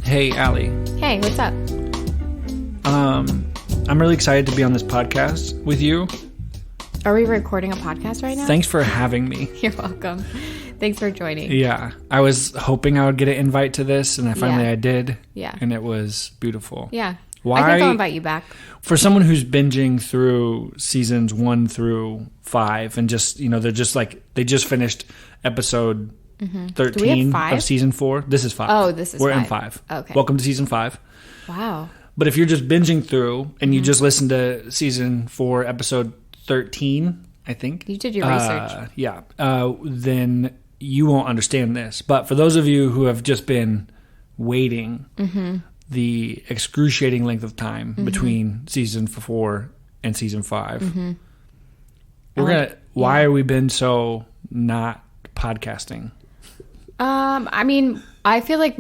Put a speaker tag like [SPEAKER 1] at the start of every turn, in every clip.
[SPEAKER 1] Hey, Allie.
[SPEAKER 2] Hey, what's up?
[SPEAKER 1] I'm really excited to be on this podcast with you.
[SPEAKER 2] Are we recording a podcast right now?
[SPEAKER 1] Thanks for having me.
[SPEAKER 2] You're welcome. Thanks for joining.
[SPEAKER 1] Yeah. I was hoping I would get an invite to this, and I did.
[SPEAKER 2] Yeah.
[SPEAKER 1] And it was beautiful.
[SPEAKER 2] Yeah.
[SPEAKER 1] Why?
[SPEAKER 2] I think I'll invite you back.
[SPEAKER 1] For someone who's binging through seasons 1 through 5 and just, they're just like, they just finished episode 13
[SPEAKER 2] Do we have 5?
[SPEAKER 1] of season 4. This is 5.
[SPEAKER 2] Oh, this is
[SPEAKER 1] We're
[SPEAKER 2] 5.
[SPEAKER 1] in 5.
[SPEAKER 2] Okay.
[SPEAKER 1] Welcome to season 5.
[SPEAKER 2] Wow.
[SPEAKER 1] But if you're just binging through and you just listened to season 4, episode 13, I think.
[SPEAKER 2] You did your research.
[SPEAKER 1] Yeah. Then you won't understand this. But for those of you who have just been waiting the excruciating length of time between season 4 and season 5, why are we been so not podcasting?
[SPEAKER 2] I mean, I feel like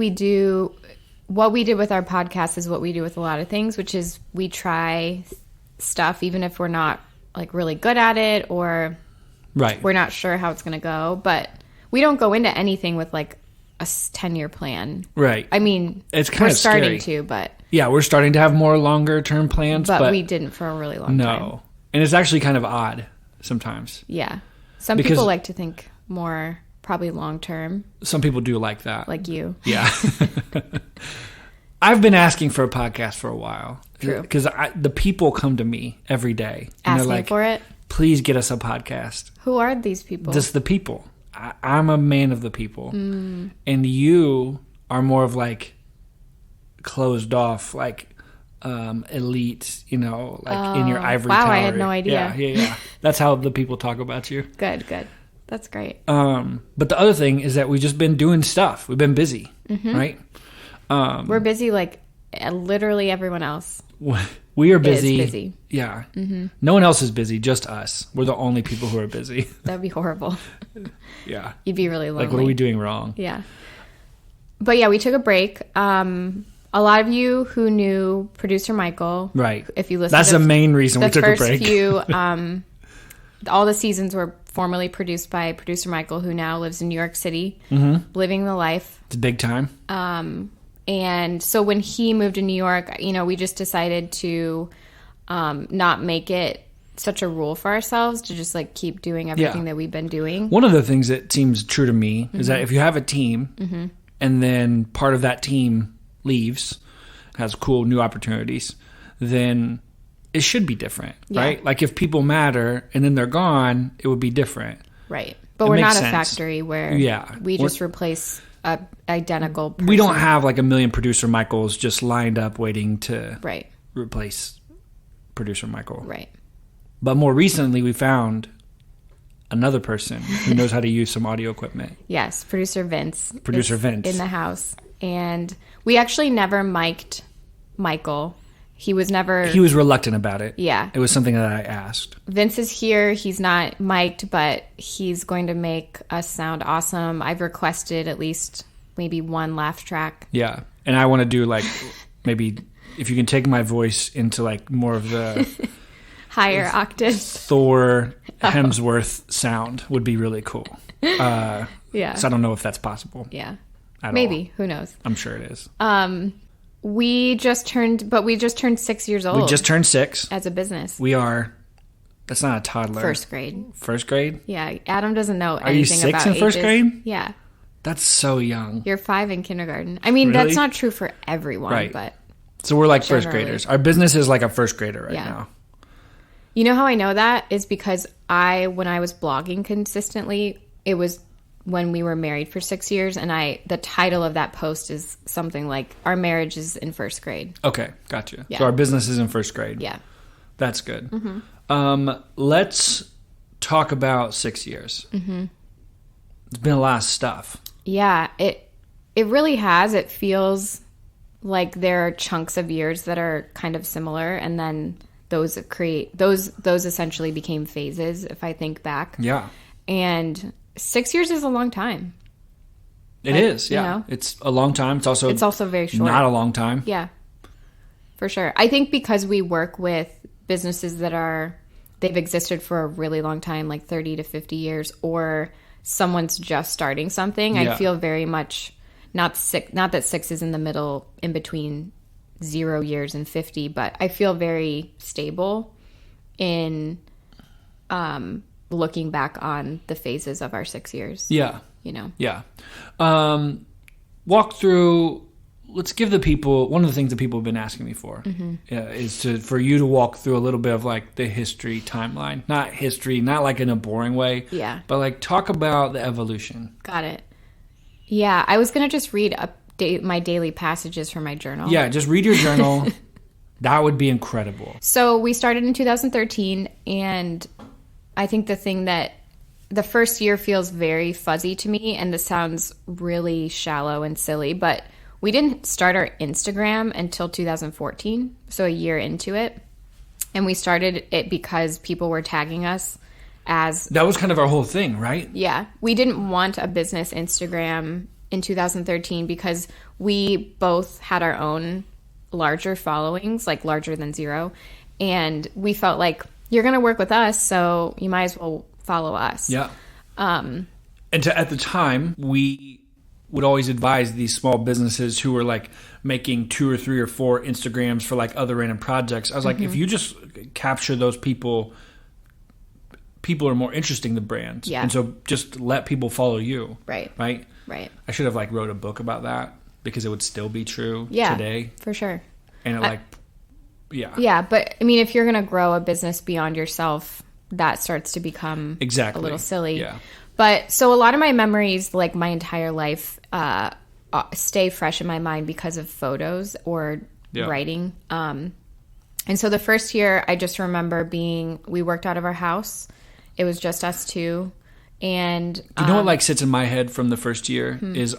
[SPEAKER 2] what we did with our podcast is what we do with a lot of things, which is we try stuff even if we're not like really good at it or we're not sure how it's going to go. But we don't go into anything with like a 10-year plan. Right. I mean,
[SPEAKER 1] it's kind of
[SPEAKER 2] starting
[SPEAKER 1] scary.
[SPEAKER 2] to, but...
[SPEAKER 1] Yeah, we're starting to have more longer term plans.
[SPEAKER 2] But we didn't for a really long time.
[SPEAKER 1] No. And it's actually kind of odd sometimes.
[SPEAKER 2] Yeah. Some people like to think more... Probably long term.
[SPEAKER 1] Some people do like that.
[SPEAKER 2] Like you.
[SPEAKER 1] Yeah. I've been asking for a podcast for a while.
[SPEAKER 2] True.
[SPEAKER 1] Because the people come to me every day. And
[SPEAKER 2] asking for it?
[SPEAKER 1] Please get us a podcast.
[SPEAKER 2] Who are these people?
[SPEAKER 1] Just the people. I'm a man of the people. And you are more of like closed off, like elite, in your ivory tower.
[SPEAKER 2] Wow, I had no idea.
[SPEAKER 1] Yeah. That's how the people talk about you.
[SPEAKER 2] Good. That's great.
[SPEAKER 1] But the other thing is that we've just been doing stuff. We've been busy, right?
[SPEAKER 2] We're busy like literally everyone else.
[SPEAKER 1] We are busy.
[SPEAKER 2] Is busy.
[SPEAKER 1] Yeah. No one else is busy, just us. We're the only people who are busy.
[SPEAKER 2] That'd be horrible.
[SPEAKER 1] Yeah.
[SPEAKER 2] You'd be really lonely.
[SPEAKER 1] Like, what are we doing wrong?
[SPEAKER 2] Yeah. But yeah, we took a break. A lot of you who knew producer Michael.
[SPEAKER 1] Right.
[SPEAKER 2] If you listen
[SPEAKER 1] That's the main reason we took a break.
[SPEAKER 2] The first few... all the seasons were formerly produced by producer Michael, who now lives in New York City, living the life.
[SPEAKER 1] It's big time.
[SPEAKER 2] And so when he moved to New York, we just decided to not make it such a rule for ourselves to just like keep doing everything that we've been doing.
[SPEAKER 1] One of the things that seems true to me is that if you have a team and then part of that team leaves, has cool new opportunities, then... it should be different, right? Like if people matter and then they're gone, it would be different.
[SPEAKER 2] Right. But we're not a factory where we just replace a identical person.
[SPEAKER 1] We don't have like a million producer Michaels just lined up waiting to replace producer Michael.
[SPEAKER 2] Right.
[SPEAKER 1] But more recently, we found another person who knows how to use some audio equipment.
[SPEAKER 2] Yes, producer Vince.
[SPEAKER 1] Producer Vince.
[SPEAKER 2] In the house. And we actually never mic'd Michael. He was
[SPEAKER 1] reluctant about it.
[SPEAKER 2] Yeah.
[SPEAKER 1] It was something that I asked.
[SPEAKER 2] Vince is here. He's not mic'd, but he's going to make us sound awesome. I've requested at least maybe one laugh track.
[SPEAKER 1] Yeah. And I want to do like maybe if you can take my voice into like more of the
[SPEAKER 2] higher octave
[SPEAKER 1] Thor Hemsworth sound would be really cool.
[SPEAKER 2] Yeah.
[SPEAKER 1] So I don't know if that's possible.
[SPEAKER 2] Yeah. Maybe. Who knows?
[SPEAKER 1] I'm sure it is.
[SPEAKER 2] We just turned 6 years old.
[SPEAKER 1] We just turned 6.
[SPEAKER 2] As a business.
[SPEAKER 1] That's not a toddler.
[SPEAKER 2] First grade.
[SPEAKER 1] First grade?
[SPEAKER 2] Yeah. Adam doesn't know
[SPEAKER 1] anything about ages. Are you 6 in first grade?
[SPEAKER 2] Yeah.
[SPEAKER 1] That's so young.
[SPEAKER 2] You're 5 in kindergarten. I mean, that's not true for everyone, but...
[SPEAKER 1] So we're like first graders. Our business is like a first grader right now.
[SPEAKER 2] You know how I know that? Is because when I was blogging consistently, it was... when we were married for 6 years, and the title of that post is something like "Our marriage is in first grade."
[SPEAKER 1] Okay, gotcha. Yeah. So our business is in first grade.
[SPEAKER 2] Yeah,
[SPEAKER 1] that's good. Let's talk about 6 years. It's been a lot of stuff.
[SPEAKER 2] Yeah, it really has. It feels like there are chunks of years that are kind of similar, and then those essentially became phases. If I think back, and 6 years is a long time.
[SPEAKER 1] It is, yeah. It's a long time. It's also very short. Not a long time.
[SPEAKER 2] Yeah, for sure. I think because we work with businesses they've existed for a really long time, like 30 to 50 years, or someone's just starting something. Yeah. I feel very much Not that 6 is in the middle, in between 0 years and 50, but I feel very stable in looking back on the phases of our 6 years.
[SPEAKER 1] Yeah.
[SPEAKER 2] You know?
[SPEAKER 1] Yeah. Walk through, let's give the people, one of the things that people have been asking me for is for you to walk through a little bit of like the history timeline. Not history, not like in a boring way.
[SPEAKER 2] Yeah.
[SPEAKER 1] But like talk about the evolution.
[SPEAKER 2] Got it. Yeah. I was going to just read my daily passages from my journal.
[SPEAKER 1] Yeah. Just read your journal. That would be incredible.
[SPEAKER 2] So we started in 2013, and I think the first year feels very fuzzy to me, and this sounds really shallow and silly, but we didn't start our Instagram until 2014, so a year into it. And we started it because people were tagging us as...
[SPEAKER 1] That was kind of our whole thing, right?
[SPEAKER 2] Yeah. We didn't want a business Instagram in 2013 because we both had our own larger followings, like larger than 0. And we felt like, you're going to work with us, so you might as well follow us.
[SPEAKER 1] Yeah. And at the time, we would always advise these small businesses who were like making 2 or 3 or 4 Instagrams for like other random projects. I was like, if you just capture those people are more interesting than brands.
[SPEAKER 2] Yeah.
[SPEAKER 1] And so just let people follow you.
[SPEAKER 2] Right.
[SPEAKER 1] Right?
[SPEAKER 2] Right.
[SPEAKER 1] I should have like wrote a book about that because it would still be true today.
[SPEAKER 2] For sure.
[SPEAKER 1] And it
[SPEAKER 2] Yeah, but I mean, if you're going to grow a business beyond yourself, that starts to become a little silly.
[SPEAKER 1] Yeah.
[SPEAKER 2] But so a lot of my memories, like my entire life, stay fresh in my mind because of photos or writing. And so the first year, I just remember we worked out of our house. It was just us two. And
[SPEAKER 1] you know what like sits in my head from the first year is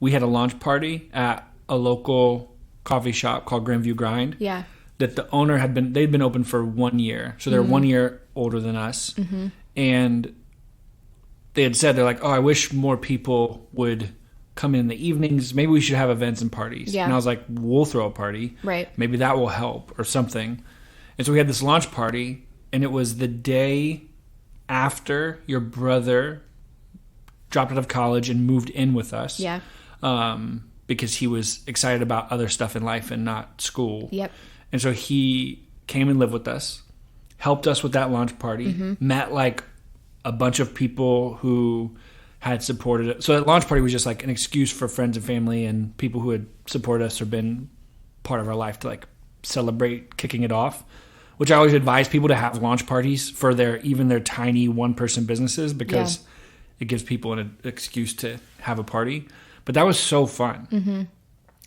[SPEAKER 1] we had a launch party at a local coffee shop called Grandview Grind.
[SPEAKER 2] Yeah.
[SPEAKER 1] That the owner they'd been open for 1 year. So they're 1 year older than us. And they had said, they're like, oh, I wish more people would come in the evenings. Maybe we should have events and parties.
[SPEAKER 2] Yeah.
[SPEAKER 1] And I was like, we'll throw a party.
[SPEAKER 2] Right.
[SPEAKER 1] Maybe that will help or something. And so we had this launch party, and it was the day after your brother dropped out of college and moved in with us.
[SPEAKER 2] Yeah.
[SPEAKER 1] Because he was excited about other stuff in life and not school.
[SPEAKER 2] Yep.
[SPEAKER 1] And so he came and lived with us, helped us with that launch party, met like a bunch of people who had supported it. So that launch party was just like an excuse for friends and family and people who had supported us or been part of our life to like celebrate kicking it off, which I always advise people to have launch parties for even their tiny 1-person businesses because it gives people an excuse to have a party. But that was so fun.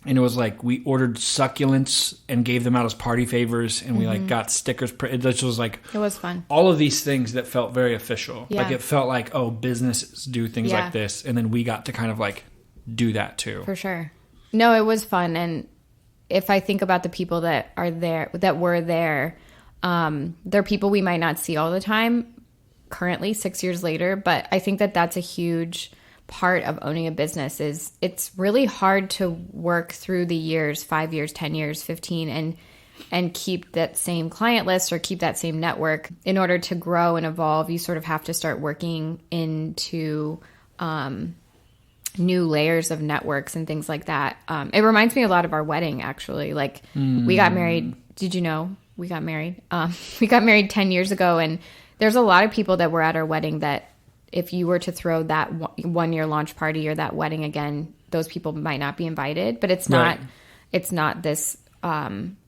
[SPEAKER 1] And it was like we ordered succulents and gave them out as party favors, and we like got stickers. It was like
[SPEAKER 2] it was fun.
[SPEAKER 1] All of these things that felt very official.
[SPEAKER 2] Yeah.
[SPEAKER 1] Like it felt like, oh, businesses do things like this, and then we got to kind of like do that too.
[SPEAKER 2] For sure. No, it was fun, and if I think about the people that were there, they're people we might not see all the time currently 6 years later, but I think that's a huge part of owning a business is it's really hard to work through the years, 5 years, 10 years, 15, and keep that same client list or keep that same network. In order to grow and evolve, you sort of have to start working into new layers of networks and things like that. It reminds me a lot of our wedding, actually. Like we got married. Did you know we got married? We got married 10 years ago, and there's a lot of people that were at our wedding that if you were to throw that 1 year launch party or that wedding again, those people might not be invited, but it's not, it's not this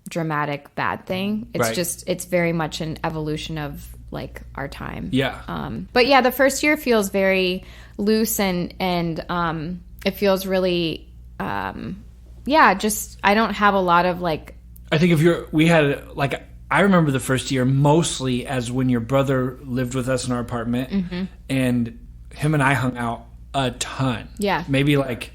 [SPEAKER 2] dramatic bad thing. It's just, it's very much an evolution of like our time.
[SPEAKER 1] Yeah.
[SPEAKER 2] But yeah, the first year feels very loose and it feels really, just, I don't have a lot of like,
[SPEAKER 1] I think I remember the first year mostly as when your brother lived with us in our apartment and him and I hung out a ton.
[SPEAKER 2] Yeah.
[SPEAKER 1] Maybe like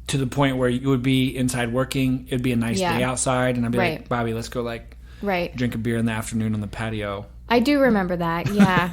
[SPEAKER 1] to the point where you would be inside working. It'd be a nice day outside and I'd be like, Bobby, let's go like drink a beer in the afternoon on the patio. I do remember that. Yeah.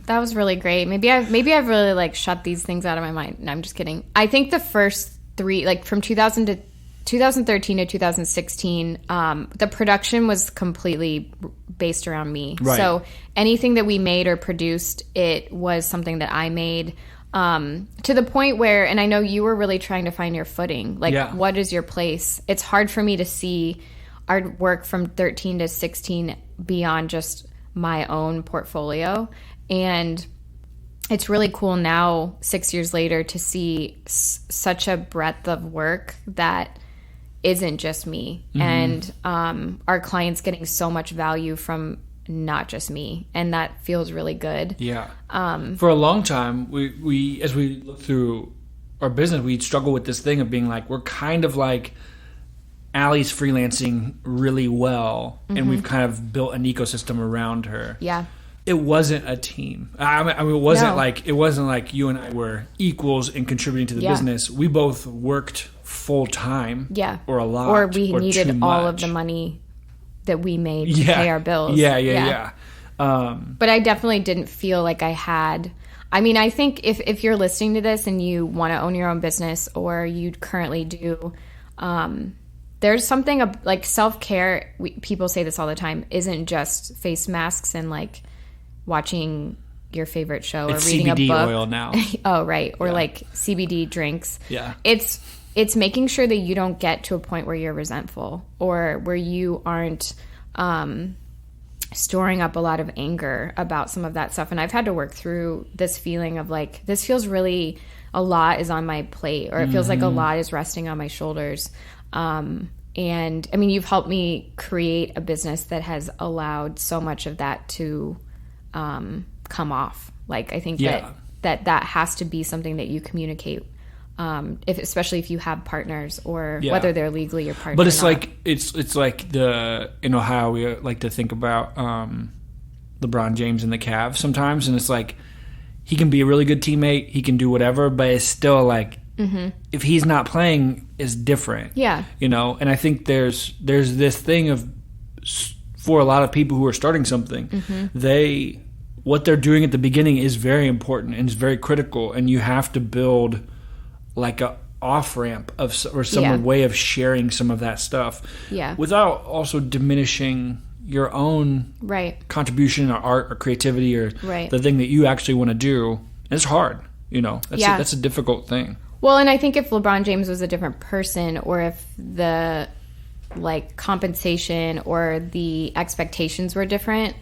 [SPEAKER 1] That was really great. Maybe I've really like shut these things out of my mind. No, I'm just kidding. I think the first 3, like from 2013 to 2016, the production was completely based around me. Right. So anything that we made or produced, it was something that I made.
[SPEAKER 2] To the point where, and I know you were really trying to find your footing. Like, what is your place? It's hard for me to see our work from 13 to 16 beyond just my own portfolio. And it's really cool now, 6 years later, to see such a breadth of work that isn't just me. And our clients getting so much value from not just me, and that feels really good. For a long time, we as we look through our business, we struggle with this thing of being like, we're kind of like, Allie's freelancing really well, and we've kind of built an ecosystem around her. It wasn't a team. I mean, it wasn't like you and I were equals in contributing to the business. We both worked full time, or a lot, or we needed all of the money that we made to pay our bills. But I definitely didn't feel like I had. I mean, I think if you're listening to this and you want to own your own business, or you currently do, there's something like self-care. People say this all the time. Isn't just face masks and like watching your favorite show or reading
[SPEAKER 1] CBD
[SPEAKER 2] a book.
[SPEAKER 1] Oil now.
[SPEAKER 2] Oh, right. Or like CBD drinks. It's making sure that you don't get to a point where you're resentful, or where you aren't storing up a lot of anger about some of that stuff. And I've had to work through this feeling of like, this feels really, a lot is on my plate, or it feels like a lot is resting on my shoulders. And I mean, you've helped me create a business that has allowed so much of that to come off. Like, I think that has to be something that you communicate, especially if you have partners, or whether they're legally your partner.
[SPEAKER 1] But it's like it's like in Ohio, we like to think about LeBron James and the Cavs sometimes, and it's like, he can be a really good teammate, he can do whatever, but it's still like, if he's not playing, is different. You know, and I think there's this thing of, for a lot of people who are starting something, what they're doing at the beginning is very important and is very critical, and you have to build like a off ramp or some way of sharing some of that stuff, without also diminishing your own contribution or art or creativity or the thing that you actually want to do. And it's hard, you know. That's a difficult thing.
[SPEAKER 2] Well, and I think if LeBron James was a different person, or if the like compensation or the expectations were different,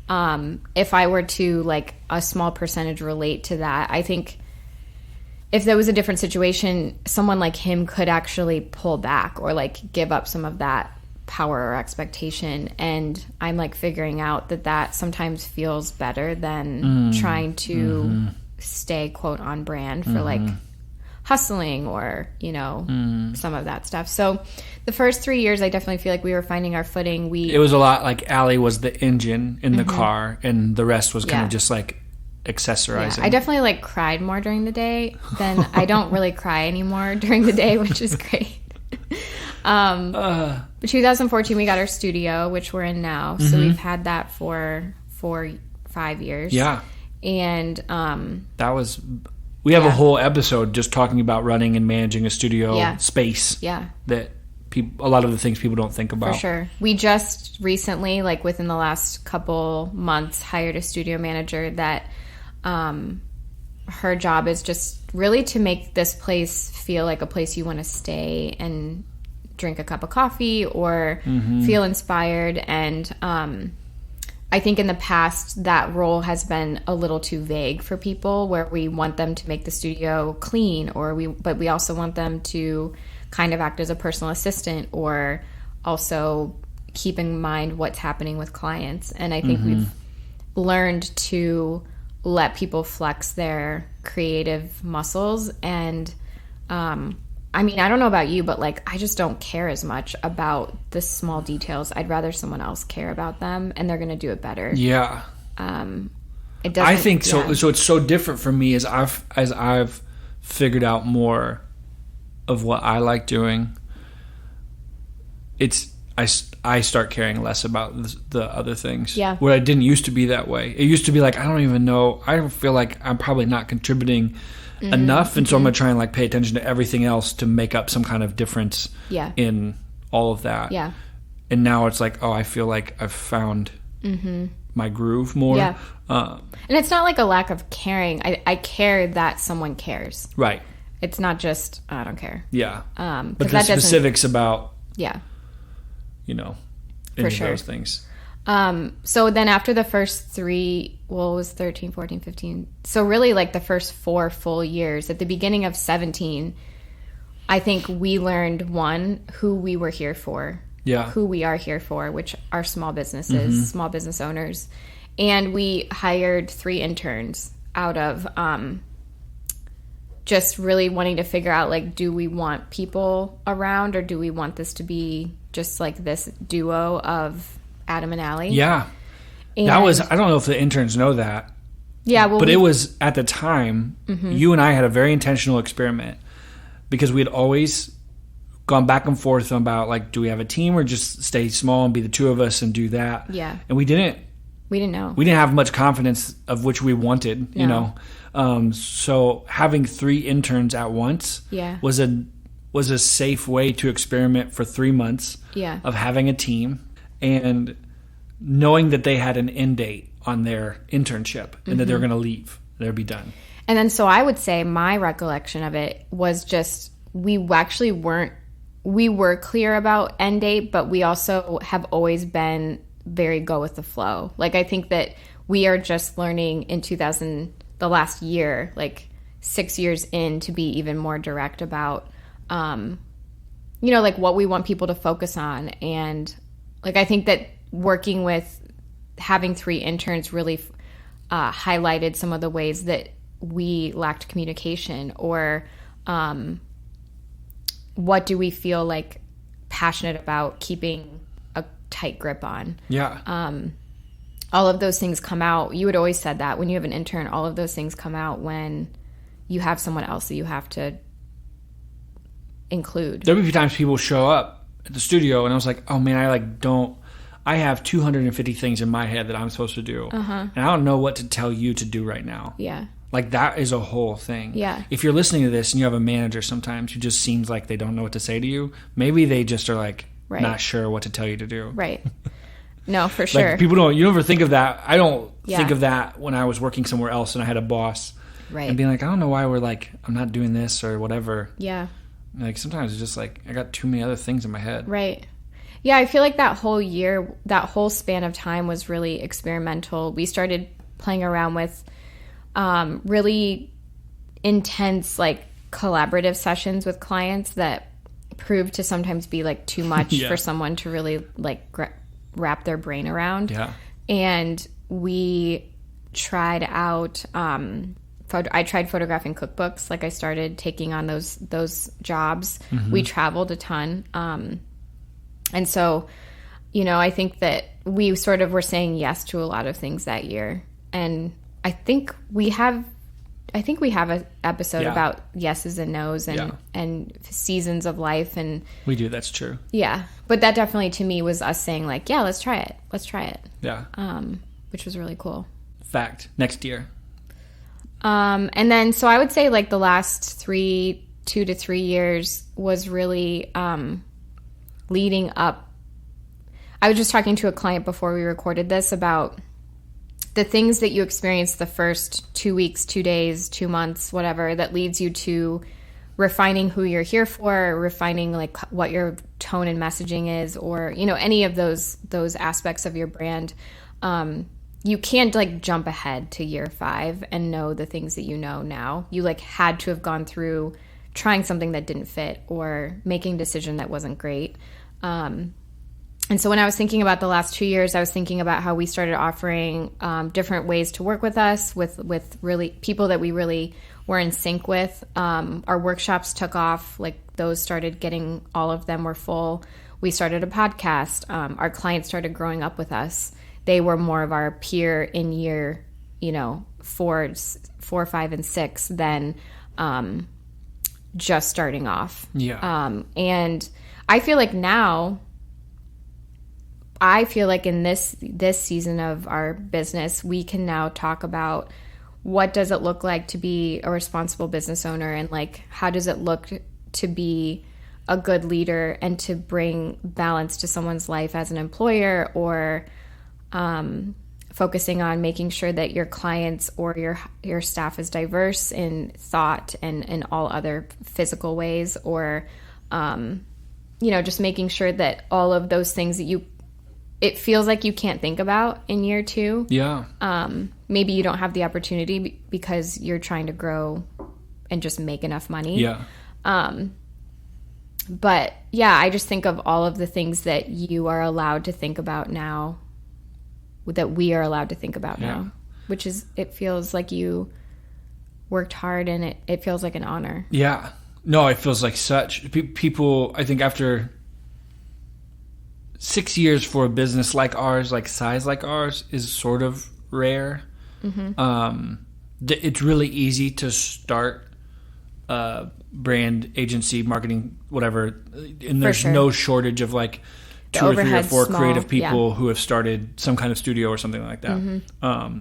[SPEAKER 2] if I were to like a small percentage relate to that, I think if there was a different situation, someone like him could actually pull back or like give up some of that power or expectation. And I'm like figuring out that sometimes feels better than trying to stay quote on brand for like hustling or, you know, some of that stuff. So the first 3 years, I definitely feel like we were finding our footing. It
[SPEAKER 1] was a lot like Allie was the engine in the car, and the rest was kind of just like accessorizing.
[SPEAKER 2] I definitely like cried more during the day than I don't really cry anymore during the day, which is great. 2014, we got our studio, which we're in now. So we've had that for 5 years. And
[SPEAKER 1] that was... We have a whole episode just talking about running and managing a studio space. That a lot of the things people don't think about.
[SPEAKER 2] For sure. We just recently, like within the last couple months, hired a studio manager that her job is just really to make this place feel like a place you want to stay and drink a cup of coffee or feel inspired. And I think in the past that role has been a little too vague for people, where we want them to make the studio clean, but we also want them to kind of act as a personal assistant, or also keep in mind what's happening with clients. And I think we've learned to let people flex their creative muscles. And I mean, I don't know about you, but like, I just don't care as much about the small details. I'd rather someone else care about them, and they're going to do it better. It doesn't.
[SPEAKER 1] I think so. So it's so different for me as I've figured out more of what I like doing. I start caring less about the other things. Where I didn't used to be that way. It used to be like, I don't even know. I feel like I'm probably not contributing enough, and so I'm gonna try and like pay attention to everything else to make up some kind of difference in all of that. And now it's like, oh, I feel like I've found my groove more.
[SPEAKER 2] Yeah. And it's not like a lack of caring. I care that someone cares.
[SPEAKER 1] Right.
[SPEAKER 2] It's not just, I don't care.
[SPEAKER 1] Yeah. But the
[SPEAKER 2] that
[SPEAKER 1] specifics about,
[SPEAKER 2] yeah,
[SPEAKER 1] any
[SPEAKER 2] for
[SPEAKER 1] of
[SPEAKER 2] sure.
[SPEAKER 1] those things.
[SPEAKER 2] So then after the first 3, well, it was 13, 14, 15. So really like the first 4 full years, at the beginning of 17, I think we learned, one, who we were here for.
[SPEAKER 1] Yeah.
[SPEAKER 2] Who we are here for, which are small businesses, small business owners. And we hired 3 interns out of just really wanting to figure out, like, do we want people around, or do we want this to be just like this duo of Adam and Allie?
[SPEAKER 1] Yeah.
[SPEAKER 2] And
[SPEAKER 1] That was, I don't know if the interns know that.
[SPEAKER 2] Yeah, well,
[SPEAKER 1] But it was, at the time, you and I had a very intentional experiment because we had always gone back and forth about, like, do we have a team or just stay small and be the 2 of us and do that?
[SPEAKER 2] Yeah.
[SPEAKER 1] And we didn't
[SPEAKER 2] know.
[SPEAKER 1] We didn't have much confidence of which we wanted, you know. So having 3 interns at once was a safe way to experiment for 3 months of having a team and knowing that they had an end date on their internship and that they're going to leave. They'll be done.
[SPEAKER 2] And then so I would say my recollection of it was just we were clear about end date, but we also have always been very go with the flow. Like, I think that we are just learning in the last year, like 6 years in, to be even more direct about, like what we want people to focus on. And like, I think that working with having 3 interns really highlighted some of the ways that we lacked communication, or what do we feel like passionate about keeping a tight grip on.
[SPEAKER 1] Yeah.
[SPEAKER 2] All of those things come out. You had always said that when you have an intern, all of those things come out when you have someone else that you have to include.
[SPEAKER 1] There'll be times people show up at the studio and I was like, oh man, I have 250 things in my head that I'm supposed to do. And I don't know what to tell you to do right now.
[SPEAKER 2] Yeah.
[SPEAKER 1] Like, that is a whole thing.
[SPEAKER 2] Yeah.
[SPEAKER 1] If you're listening to this and you have a manager sometimes who just seems like they don't know what to say to you, maybe they just are like not sure what to tell you to do.
[SPEAKER 2] Right. No, for sure.
[SPEAKER 1] Like, you never think of that. I don't think of that when I was working somewhere else and I had a boss.
[SPEAKER 2] Right.
[SPEAKER 1] And being like, I don't know why we're like, I'm not doing this or whatever.
[SPEAKER 2] Yeah.
[SPEAKER 1] Like, sometimes it's just like, I got too many other things in my head.
[SPEAKER 2] Right. Yeah, I feel like that whole year, that whole span of time was really experimental. We started playing around with really intense, like, collaborative sessions with clients that proved to sometimes be like too much for someone to really like wrap their brain around. Yeah. And we tried out I tried photographing cookbooks. Like, I started taking on those jobs. We traveled a ton. And so, I think that we sort of were saying yes to a lot of things that year. And I think we have an episode about yeses and nos and seasons of life. And
[SPEAKER 1] we do. That's true.
[SPEAKER 2] Yeah. But that definitely, to me, was us saying, like, yeah, let's try it. Let's try it.
[SPEAKER 1] Yeah.
[SPEAKER 2] Which was really cool.
[SPEAKER 1] Fact. Next year.
[SPEAKER 2] And then, so I would say, like, the last 2 to 3 years was really leading up. I was just talking to a client before we recorded this about the things that you experience the first 2 weeks, 2 days, 2 months, whatever, that leads you to refining who you're here for, refining like what your tone and messaging is, or, any of those aspects of your brand. You can't like jump ahead to year 5 and know the things that you know now. You like had to have gone through trying something that didn't fit or making a decision that wasn't great. And so when I was thinking about the last 2 years, I was thinking about how we started offering different ways to work with us, with really people that we really were in sync with. Our workshops took off. Like, those started getting, all of them were full. We started a podcast. Our clients started growing up with us. They were more of our peer in year, 4, 5, and 6 than just starting off.
[SPEAKER 1] Yeah.
[SPEAKER 2] And I feel like now, in this season of our business, we can now talk about what does it look like to be a responsible business owner, and like, how does it look to be a good leader and to bring balance to someone's life as an employer or focusing on making sure that your clients or your staff is diverse in thought and in all other physical ways, or just making sure that all of those things that it feels like you can't think about in year 2.
[SPEAKER 1] Yeah.
[SPEAKER 2] Maybe you don't have the opportunity because you're trying to grow and just make enough money.
[SPEAKER 1] Yeah.
[SPEAKER 2] But yeah, I just think of all of the things that you are allowed to think about now, that we are allowed to think about now, which is, it feels like you worked hard, and it feels like an honor.
[SPEAKER 1] Yeah. No, it feels like such people, I think after 6 years for a business like ours, like size like ours, is sort of rare. Mm-hmm. It's really easy to start a brand agency, marketing, whatever, and there's no shortage of like 2 or 3 or 4 creative people who have started some kind of studio or something like that. Mm-hmm.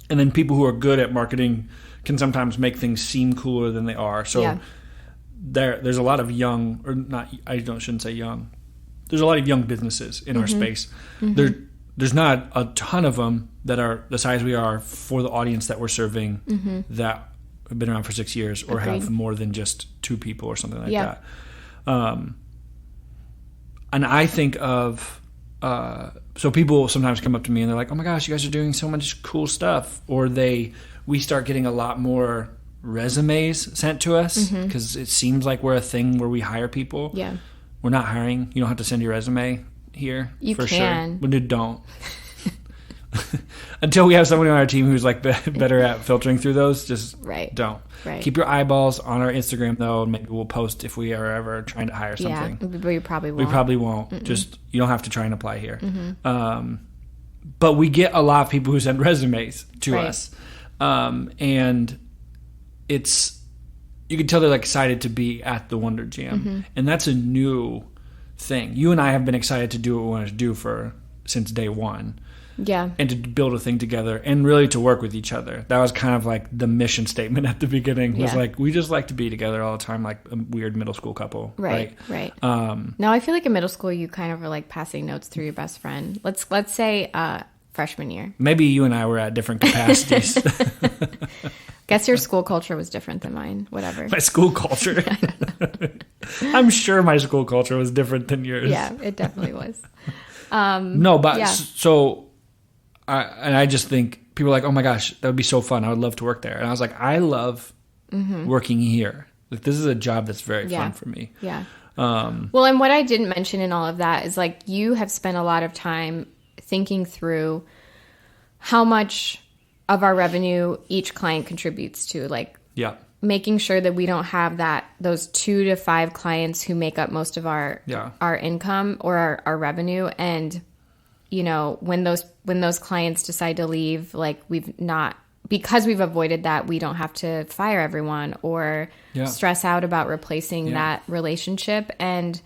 [SPEAKER 1] And then people who are good at marketing can sometimes make things seem cooler than they are. So there's a lot of young, or not, shouldn't say young. There's a lot of young businesses in our space. Mm-hmm. There's not a ton of them that are the size we are for the audience that we're serving, that have been around for 6 years or have more than just 2 people or something like that. And I think of, so people sometimes come up to me and they're like, oh my gosh, you guys are doing so much cool stuff. Or we start getting a lot more resumes sent to us because it seems like we're a thing where we hire people. Yeah. We're not hiring. You don't have to send your resume here.
[SPEAKER 2] You
[SPEAKER 1] for
[SPEAKER 2] can.
[SPEAKER 1] Sure. But don't. Until we have somebody on our team who's like better at filtering through those, just don't. Right. Keep your eyeballs on our Instagram though, and maybe we'll post if we are ever trying to hire something.
[SPEAKER 2] Yeah, but we probably won't.
[SPEAKER 1] We probably won't. Mm-mm. Just, you don't have to try and apply here. Mm-hmm. But we get a lot of people who send resumes to us, and you can tell they're like excited to be at the Wonder Jam, and that's a new thing. You and I have been excited to do what we wanted to do since day one. Yeah. And to build a thing together and really to work with each other. That was kind of like the mission statement at the beginning. Was like, we just like to be together all the time, like a weird middle school couple. Right.
[SPEAKER 2] Now I feel like in middle school you kind of were like passing notes through your best friend. Let's say freshman year.
[SPEAKER 1] Maybe you and I were at different capacities.
[SPEAKER 2] Guess your school culture was different than mine. Whatever.
[SPEAKER 1] My school culture. I'm sure my school culture was different than yours.
[SPEAKER 2] Yeah, it definitely was.
[SPEAKER 1] So I just think people are like, oh my gosh, that would be so fun. I would love to work there. And I was like, I love working here. Like, this is a job that's very fun for me.
[SPEAKER 2] Yeah. Well, and what I didn't mention in all of that is like, you have spent a lot of time thinking through how much of our revenue each client contributes to, like, making sure that we don't have those 2 to 5 clients who make up most of our income or our revenue. And, you know, when those clients decide to leave, like, because we've avoided that, we don't have to fire everyone or stress out about replacing that relationship. And,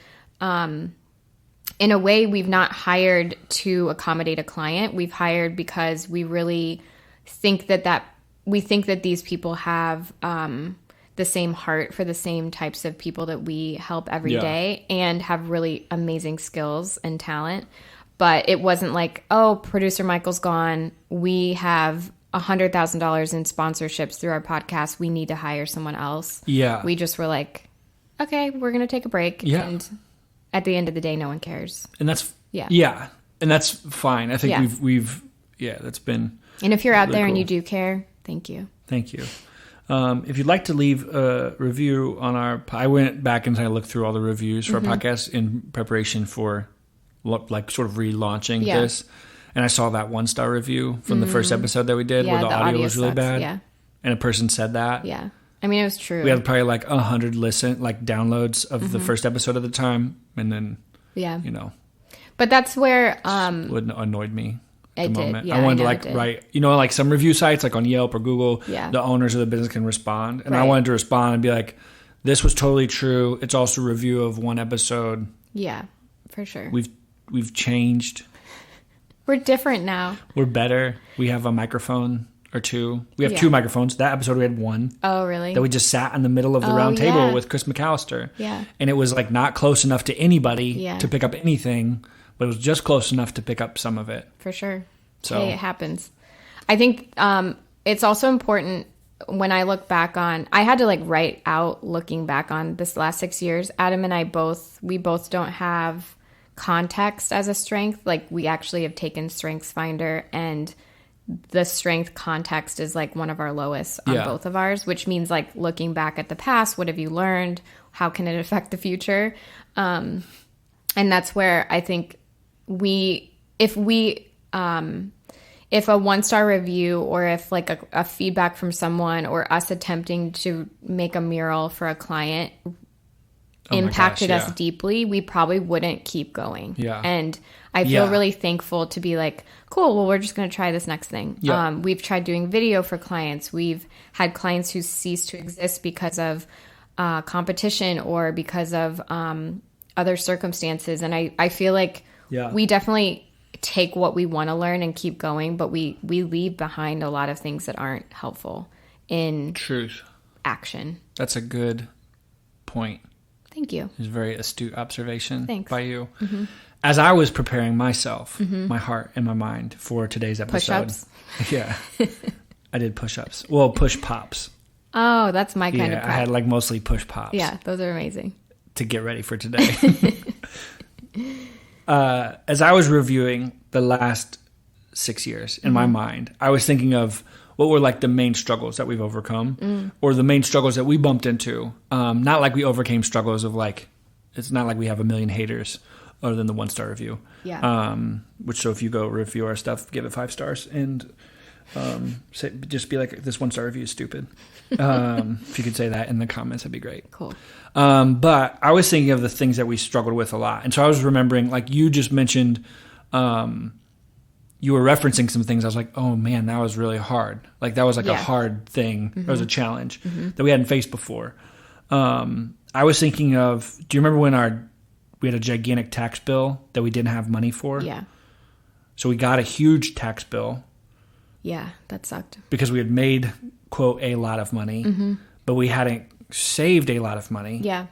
[SPEAKER 2] in a way, we've not hired to accommodate a client. We've hired because we really think that these people have the same heart for the same types of people that we help every day, and have really amazing skills and talent. But it wasn't like, oh, producer Michael's gone, we have $100,000 in sponsorships through our podcast, we need to hire someone else. Yeah. We just were like, okay, we're going to take a break. Yeah. And at the end of the day, no one cares.
[SPEAKER 1] And that's, and that's fine. I think we've that's been...
[SPEAKER 2] And if you're out really there cool. and you do care, thank you.
[SPEAKER 1] Thank you. If you'd like to leave a review on I went back and I looked through all the reviews for our podcast in preparation for like sort of relaunching this. And I saw that 1-star review from the first episode that we did where the audio was really sucks. Bad. Yeah. And a person said that.
[SPEAKER 2] Yeah. I mean, it was true.
[SPEAKER 1] We had probably like 100 downloads of the first episode at the time. And then, you know.
[SPEAKER 2] But that's where...
[SPEAKER 1] what annoyed me.
[SPEAKER 2] I did. Yeah,
[SPEAKER 1] I wanted to write, like some review sites like on Yelp or Google, the owners of the business can respond. And I wanted to respond and be like, this was totally true. It's also a review of one episode.
[SPEAKER 2] Yeah, for sure.
[SPEAKER 1] We've changed.
[SPEAKER 2] We're different now.
[SPEAKER 1] We're better. We have a microphone or 2. We have 2 microphones. That episode we had 1.
[SPEAKER 2] Oh, really?
[SPEAKER 1] That we just sat in the middle of the round table with Chris McAllister. Yeah. And it was like not close enough to anybody to pick up anything. But it was just close enough to pick up some of it.
[SPEAKER 2] For sure.
[SPEAKER 1] So
[SPEAKER 2] hey, it happens. I think it's also important when I look back on, I had to like write out looking back on this last 6 years. Adam and I both don't have context as a strength. Like we actually have taken StrengthsFinder, and the strength context is like one of our lowest on both of ours, which means like looking back at the past, what have you learned? How can it affect the future? And that's where I think if a 1-star review, or if like a feedback from someone, or us attempting to make a mural for a client impacted us deeply, we probably wouldn't keep going.
[SPEAKER 1] Yeah.
[SPEAKER 2] And I feel really thankful to be like, cool, well, we're just going to try this next thing. Yeah. We've tried doing video for clients. We've had clients who ceased to exist because of competition or because of other circumstances. And I feel like we definitely take what we want to learn and keep going, but we leave behind a lot of things that aren't helpful in
[SPEAKER 1] truth
[SPEAKER 2] action.
[SPEAKER 1] That's a good point.
[SPEAKER 2] Thank you.
[SPEAKER 1] It's a very astute observation.
[SPEAKER 2] Thanks.
[SPEAKER 1] By you. Mm-hmm. As I was preparing myself, my heart and my mind for today's episode.
[SPEAKER 2] Push-ups?
[SPEAKER 1] Yeah. I did push-ups. Well, push-pops.
[SPEAKER 2] Oh, that's my kind of prep.
[SPEAKER 1] I had like mostly push-pops.
[SPEAKER 2] Yeah, those are amazing.
[SPEAKER 1] To get ready for today. As I was reviewing the last 6 years in my mind, I was thinking of what were like the main struggles that we've overcome, or the main struggles that we bumped into. Not like we overcame struggles of like, it's not like we have a million haters other than the 1-star review.
[SPEAKER 2] Yeah.
[SPEAKER 1] So if you go review our stuff, give it 5 stars and just be like, this 1-star review is stupid. If you could say that in the comments, that'd be great.
[SPEAKER 2] Cool.
[SPEAKER 1] But I was thinking of the things that we struggled with a lot. And so I was remembering, like you just mentioned, you were referencing some things. I was like, oh man, that was really hard. Like that was like a hard thing. Mm-hmm. It was a challenge that we hadn't faced before. I was thinking of, do you remember when we had a gigantic tax bill that we didn't have money for?
[SPEAKER 2] Yeah.
[SPEAKER 1] So we got a huge tax bill.
[SPEAKER 2] Yeah, that sucked.
[SPEAKER 1] Because we had made, quote, a lot of money, but we hadn't saved a lot of money.
[SPEAKER 2] Yeah.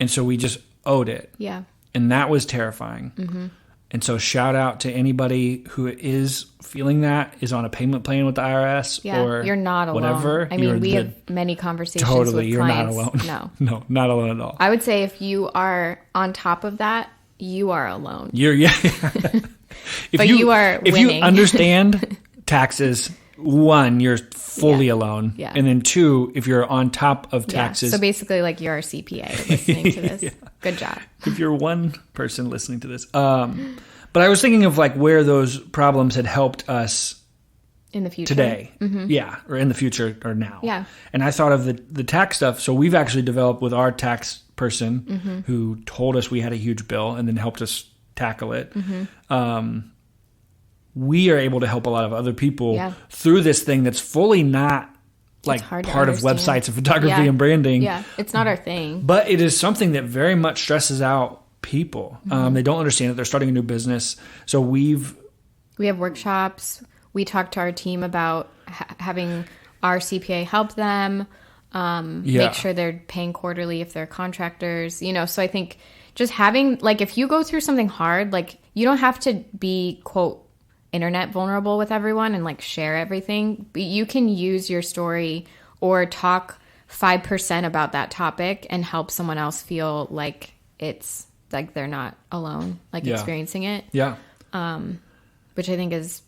[SPEAKER 1] And so we just owed it.
[SPEAKER 2] Yeah.
[SPEAKER 1] And that was terrifying. Mm-hmm. And so shout out to anybody who is feeling that, is on a payment plan with the IRS or
[SPEAKER 2] you're not alone.
[SPEAKER 1] Whatever.
[SPEAKER 2] I mean, we have many conversations
[SPEAKER 1] totally,
[SPEAKER 2] with
[SPEAKER 1] you're
[SPEAKER 2] clients.
[SPEAKER 1] Not alone.
[SPEAKER 2] No.
[SPEAKER 1] No, not alone at all.
[SPEAKER 2] I would say if you are on top of that, you are alone.
[SPEAKER 1] If
[SPEAKER 2] you are
[SPEAKER 1] If
[SPEAKER 2] winning.
[SPEAKER 1] you understand taxes, 1, you're fully alone.
[SPEAKER 2] Yeah.
[SPEAKER 1] And then 2, if you're on top of taxes.
[SPEAKER 2] So basically like you're a CPA listening to this. Good job.
[SPEAKER 1] If you're one person listening to this. But I was thinking of like where those problems had helped us
[SPEAKER 2] in the future
[SPEAKER 1] today. Mm-hmm. Yeah. Or in the future or now.
[SPEAKER 2] Yeah.
[SPEAKER 1] And I thought of the tax stuff. So we've actually developed with our tax person who told us we had a huge bill and then helped us tackle it. Mm-hmm. We are able to help a lot of other people through this thing that's fully not like part of websites and photography and branding.
[SPEAKER 2] Yeah, it's not our thing.
[SPEAKER 1] But it is something that very much stresses out people. They don't understand it. They're starting a new business. So we
[SPEAKER 2] have workshops. We talk to our team about having our CPA help them, make sure they're paying quarterly if they're contractors, so I think just having, like, if you go through something hard, like you don't have to be, quote, internet vulnerable with everyone and like share everything. But you can use your story or talk 5% about that topic and help someone else feel like it's like they're not alone, like experiencing it.
[SPEAKER 1] Yeah.
[SPEAKER 2] Which I think is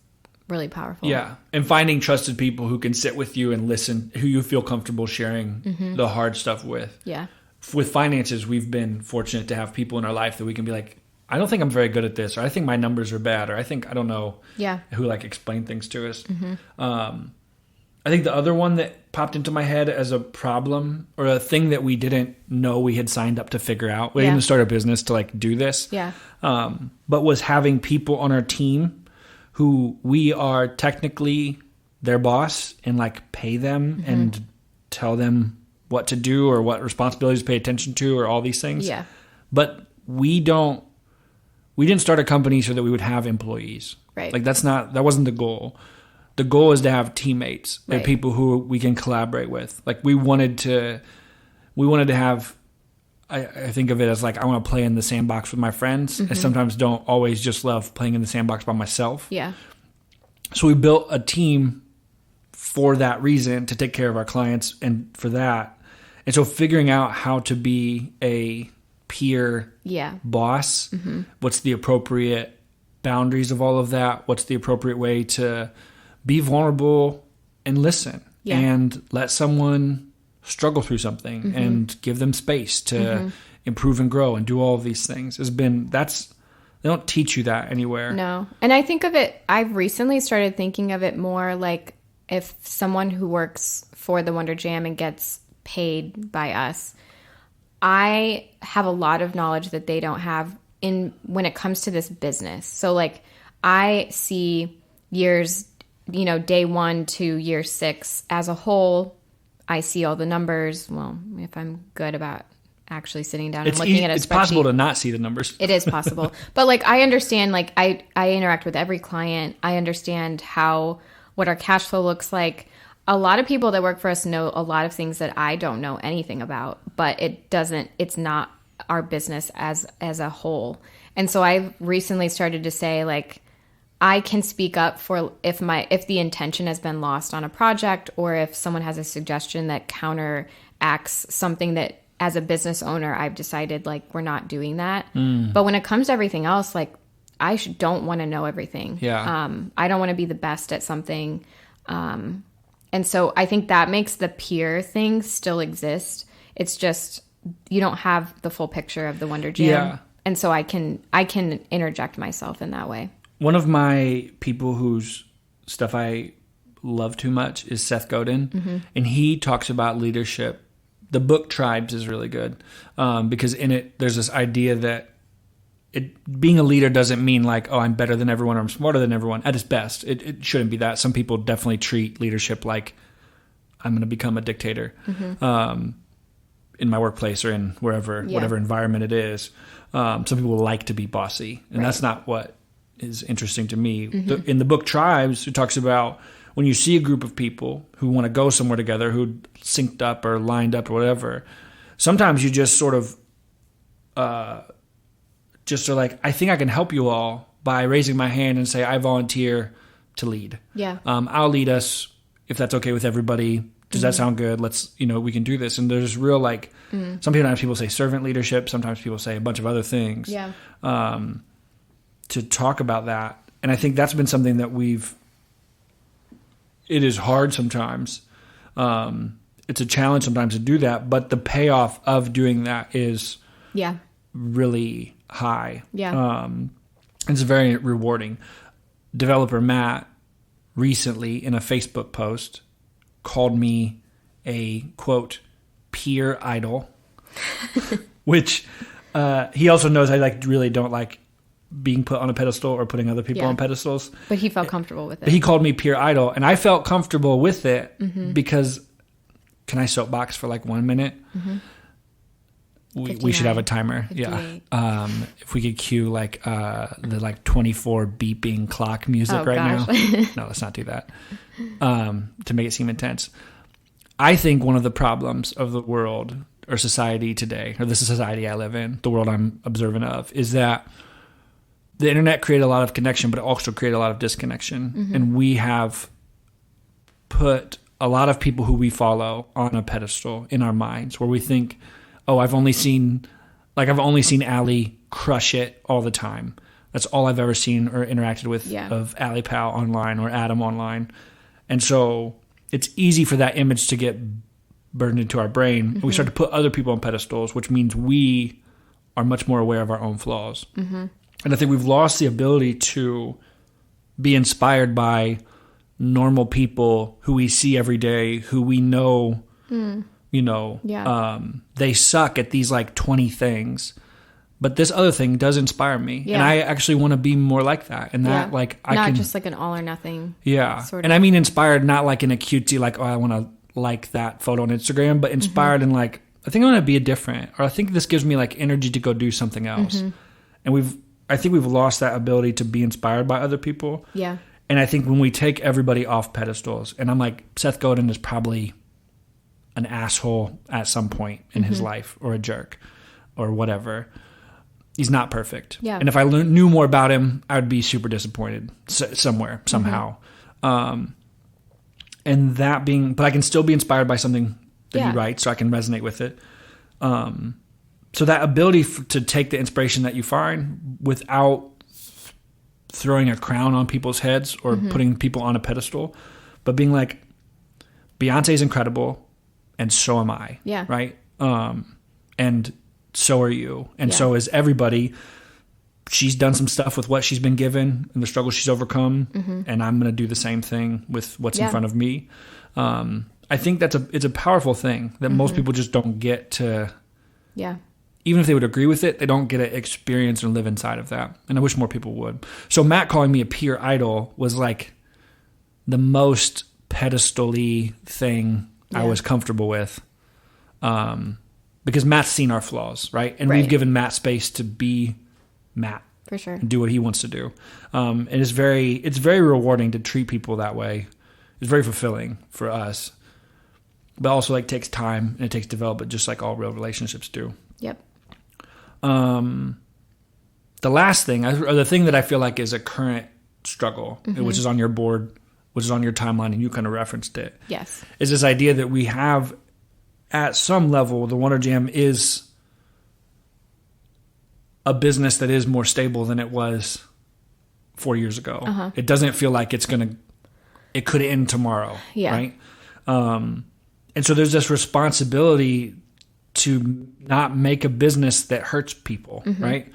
[SPEAKER 2] really powerful.
[SPEAKER 1] Yeah. And finding trusted people who can sit with you and listen, who you feel comfortable sharing the hard stuff with.
[SPEAKER 2] Yeah.
[SPEAKER 1] With finances, we've been fortunate to have people in our life that we can be like, I don't think I'm very good at this, or I think my numbers are bad, or I don't know who like explain things to us. I think the other one that popped into my head as a problem or a thing that we didn't know we had signed up to figure out, we didn't start a business to like do this, but was having people on our team who we are technically their boss and like pay them and tell them what to do or what responsibilities to pay attention to or all these things.
[SPEAKER 2] Yeah.
[SPEAKER 1] But we didn't start a company so that we would have employees.
[SPEAKER 2] Right.
[SPEAKER 1] Like that wasn't the goal. The goal is to have teammates,
[SPEAKER 2] right.
[SPEAKER 1] People who we can collaborate with. Like we wanted to have, I think of it as like, I want to play in the sandbox with my friends. I sometimes don't always just love playing in the sandbox by myself.
[SPEAKER 2] Yeah.
[SPEAKER 1] So we built a team for that reason, to take care of our clients and for that. And so figuring out how to be a peer boss, what's the appropriate boundaries of all of that? What's the appropriate way to be vulnerable and listen and let someone struggle through something and give them space to improve and grow and do all of these things they don't teach you that anywhere.
[SPEAKER 2] No. And I think of it, I've recently started thinking of it more like if someone who works for the Wonder Jam and gets paid by us, I have a lot of knowledge that they don't have when it comes to this business. So like I see years, day 1 to year 6 as a whole. I see all the numbers. Well, if I'm good about actually sitting down and looking at a spreadsheet.
[SPEAKER 1] It's possible to not see the numbers.
[SPEAKER 2] It is possible. But like I understand, like I interact with every client. I understand what our cash flow looks like. A lot of people that work for us know a lot of things that I don't know anything about, but it's not our business as a whole. And so I've recently started to say, like, I can speak up for if the intention has been lost on a project, or if someone has a suggestion that counteracts something that as a business owner, I've decided like we're not doing that. But when it comes to everything else, like I don't want to know everything.
[SPEAKER 1] Yeah.
[SPEAKER 2] I don't want to be the best at something. And so I think that makes the peer thing still exist. It's just you don't have the full picture of the Wonder Jam.
[SPEAKER 1] Yeah.
[SPEAKER 2] And so I can interject myself in that way.
[SPEAKER 1] One of my people whose stuff I love too much is Seth Godin. And he talks about leadership. The book Tribes is really good because in it there's this idea that being a leader doesn't mean like, oh, I'm better than everyone or I'm smarter than everyone. At its best, it shouldn't be that. Some people definitely treat leadership like I'm going to become a dictator in my workplace or in whatever environment it is. Some people like to be bossy, and that's not what is interesting to me. In the book Tribes, it talks about when you see a group of people who want to go somewhere together, who synced up or lined up or whatever, sometimes you just sort of just are like, I think I can help you all by raising my hand and say, I volunteer to lead.
[SPEAKER 2] Yeah.
[SPEAKER 1] I'll lead us if that's okay with everybody. Does that sound good? Let's, we can do this. And there's real like, sometimes people say servant leadership. Sometimes people say a bunch of other things.
[SPEAKER 2] Yeah.
[SPEAKER 1] To talk about that. And I think that's been something that it is hard sometimes. It's a challenge sometimes to do that, but the payoff of doing that is really high.
[SPEAKER 2] Yeah.
[SPEAKER 1] It's very rewarding. Developer Matt recently in a Facebook post called me a quote peer idol, which he also knows I really don't like being put on a pedestal or putting other people on pedestals.
[SPEAKER 2] But he felt comfortable with it.
[SPEAKER 1] He called me peer idol, and I felt comfortable with it because, can I soapbox for like 1 minute? We should have a timer. 58. Yeah. If we could cue like the like 24 beeping clock music now. No, let's not do that. To make it seem intense. I think one of the problems of the world or society today, or this is society I live in, the world I'm observant of, is that the internet created a lot of connection, but it also created a lot of disconnection. And we have put a lot of people who we follow on a pedestal in our minds where we think, oh, I've only seen Allie crush it all the time. That's all I've ever seen or interacted with of Allie Pal online or Adam online. And so it's easy for that image to get burned into our brain. And we start to put other people on pedestals, which means we are much more aware of our own flaws. And I think we've lost the ability to be inspired by normal people who we see every day, who we know, they suck at these like 20 things. But this other thing does inspire me. Yeah. And I actually want to be more like that. And that
[SPEAKER 2] not just like an all or nothing.
[SPEAKER 1] Yeah. Sort of. And I mean inspired, not like in a cutesy, like, oh, I want to like that photo on Instagram, but inspired in like, I think I want to be different. Or I think this gives me like energy to go do something else. And I think we've lost that ability to be inspired by other people.
[SPEAKER 2] Yeah.
[SPEAKER 1] And I think when we take everybody off pedestals, and I'm like, Seth Godin is probably an asshole at some point in his life, or a jerk, or whatever. He's not perfect.
[SPEAKER 2] Yeah.
[SPEAKER 1] And if I knew more about him, I would be super disappointed somewhere, somehow. And that being, but I can still be inspired by something that
[SPEAKER 2] Yeah.
[SPEAKER 1] you write, so I can resonate with it. So that ability to take the inspiration that you find without throwing a crown on people's heads or putting people on a pedestal, but being like, Beyonce's incredible, and so am I.
[SPEAKER 2] Yeah.
[SPEAKER 1] Right. And so are you, and so is everybody. She's done some stuff with what she's been given and the struggles she's overcome, and I'm going to do the same thing with what's in front of me. I think it's a powerful thing that most people just don't get to.
[SPEAKER 2] Yeah.
[SPEAKER 1] Even if they would agree with it, they don't get to experience or live inside of that. And I wish more people would. So Matt calling me a peer idol was like the most pedestal-y thing I was comfortable with. Because Matt's seen our flaws, right? And we've given Matt space to be Matt.
[SPEAKER 2] For sure.
[SPEAKER 1] And do what he wants to do. And it's very rewarding to treat people that way. It's very fulfilling for us. But also like takes time and it takes development, just like all real relationships do.
[SPEAKER 2] Yep.
[SPEAKER 1] The last thing, or the thing that I feel like is a current struggle, which is on your board, which is on your timeline, and you kind of referenced it.
[SPEAKER 2] Yes.
[SPEAKER 1] Is this idea that we have, at some level, the Wonder Jam is a business that is more stable than it was 4 years ago. It doesn't feel like it could end tomorrow.
[SPEAKER 2] Yeah.
[SPEAKER 1] Right? And so there's this responsibility to not make a business that hurts people, right?